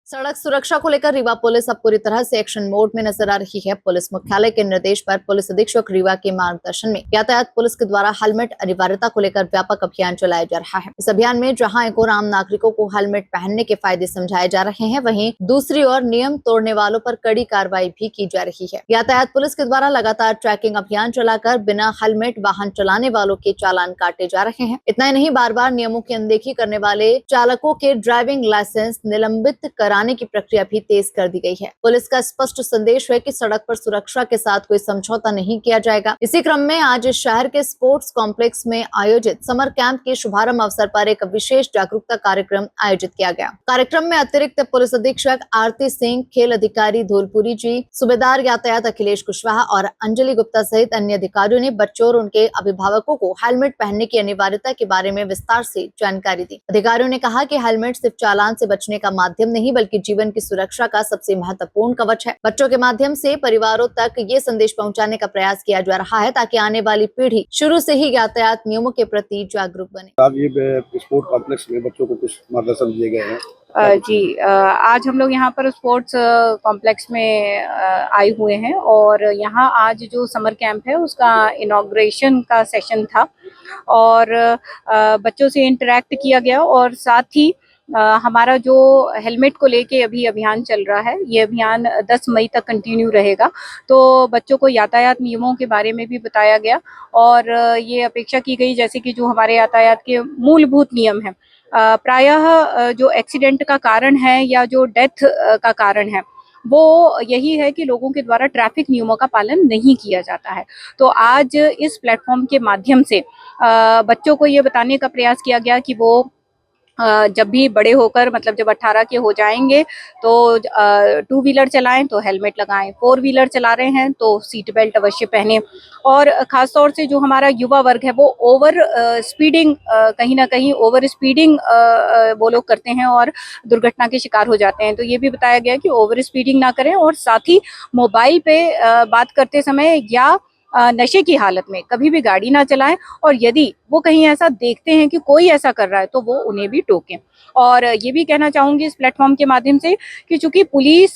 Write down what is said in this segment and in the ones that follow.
सड़क सुरक्षा को लेकर रीवा पुलिस अब पूरी तरह से एक्शन मोड में नजर आ रही है। पुलिस मुख्यालय के निर्देश पर पुलिस अधीक्षक रीवा के मार्गदर्शन में यातायात पुलिस के द्वारा हेलमेट अनिवार्यता को लेकर व्यापक अभियान चलाया जा रहा है। इस अभियान में जहां एक ओर आम नागरिकों को हेलमेट पहनने के फायदे समझाए जा रहे हैं, वहीं दूसरी ओर नियम तोड़ने वालों पर कड़ी कार्रवाई भी की जा रही है। यातायात पुलिस के द्वारा लगातार ट्रैकिंग अभियान चलाकर बिना हेलमेट वाहन चलाने वालों के चालान काटे जा रहे हैं। इतना ही नहीं, बार बार नियमों की अनदेखी करने वाले चालकों के ड्राइविंग लाइसेंस निलंबित कराने की प्रक्रिया भी तेज कर दी गई है। पुलिस का स्पष्ट संदेश है कि सड़क पर सुरक्षा के साथ कोई समझौता नहीं किया जाएगा। इसी क्रम में आज शहर के स्पोर्ट्स कॉम्प्लेक्स में आयोजित समर कैंप के शुभारंभ अवसर पर एक विशेष जागरूकता कार्यक्रम आयोजित किया गया। कार्यक्रम में अतिरिक्त पुलिस अधीक्षक आरती सिंह, खेल अधिकारी धौलपुरी जी, सूबेदार यातायात अखिलेश कुशवाहा और अंजलि गुप्ता सहित अन्य अधिकारियों ने बच्चों और उनके अभिभावकों को हेलमेट पहनने की अनिवार्यता के बारे में विस्तार से जानकारी दी। अधिकारियों ने कहा कि हेलमेट सिर्फ चालान से बचने का माध्यम नहीं, बल्कि जीवन की सुरक्षा का सबसे महत्वपूर्ण कवच है। बच्चों के माध्यम से परिवारों तक ये संदेश पहुंचाने का प्रयास किया जा रहा है ताकि आने वाली पीढ़ी शुरू से ही यातायात नियमों के प्रति जागरूक बने। अब ये स्पोर्ट कॉम्प्लेक्स में बच्चों को कुछ मार्गदर्शन दिए गए हैं। आज हम लोग यहाँ पर स्पोर्ट्स कॉम्प्लेक्स में आए हुए हैं और यहाँ आज जो समर कैंप है उसका इनॉग्रेशन का सेशन था और बच्चों से इंटरेक्ट किया गया और साथ ही हमारा जो हेलमेट को लेके अभी अभियान चल रहा है, ये अभियान 10 मई तक कंटिन्यू रहेगा। तो बच्चों को यातायात नियमों के बारे में भी बताया गया और ये अपेक्षा की गई जैसे कि जो हमारे यातायात के मूलभूत नियम हैं, प्रायः जो एक्सीडेंट का कारण है या जो डेथ का कारण है वो यही है कि लोगों के द्वारा ट्रैफिक नियमों का पालन नहीं किया जाता है। तो आज इस प्लेटफॉर्म के माध्यम से बच्चों को ये बताने का प्रयास किया गया कि वो जब भी बड़े होकर मतलब जब 18 के हो जाएंगे तो 2 व्हीलर चलाएं तो हेलमेट लगाएं, 4 व्हीलर चला रहे हैं तो सीट बेल्ट अवश्य पहने और खास तौर से जो हमारा युवा वर्ग है वो ओवर स्पीडिंग कहीं ना कहीं ओवर स्पीडिंग वो लोग करते हैं और दुर्घटना के शिकार हो जाते हैं। तो ये भी बताया गया कि ओवर स्पीडिंग ना करें और साथ ही मोबाइल पे बात करते समय या नशे की हालत में कभी भी गाड़ी ना चलाएं और यदि वो कहीं ऐसा देखते हैं कि कोई ऐसा कर रहा है तो वो उन्हें भी टोकें। और ये भी कहना चाहूंगी इस प्लेटफॉर्म के माध्यम से कि चूंकि पुलिस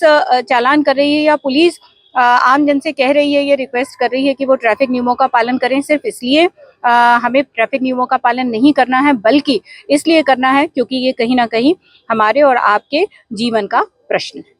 चालान कर रही है या पुलिस आम जन से कह रही है, ये रिक्वेस्ट कर रही है कि वो ट्रैफिक नियमों का पालन करें, सिर्फ इसलिए हमें ट्रैफिक नियमों का पालन नहीं करना है बल्कि इसलिए करना है क्योंकि ये कहीं ना कहीं हमारे और आपके जीवन का प्रश्न है।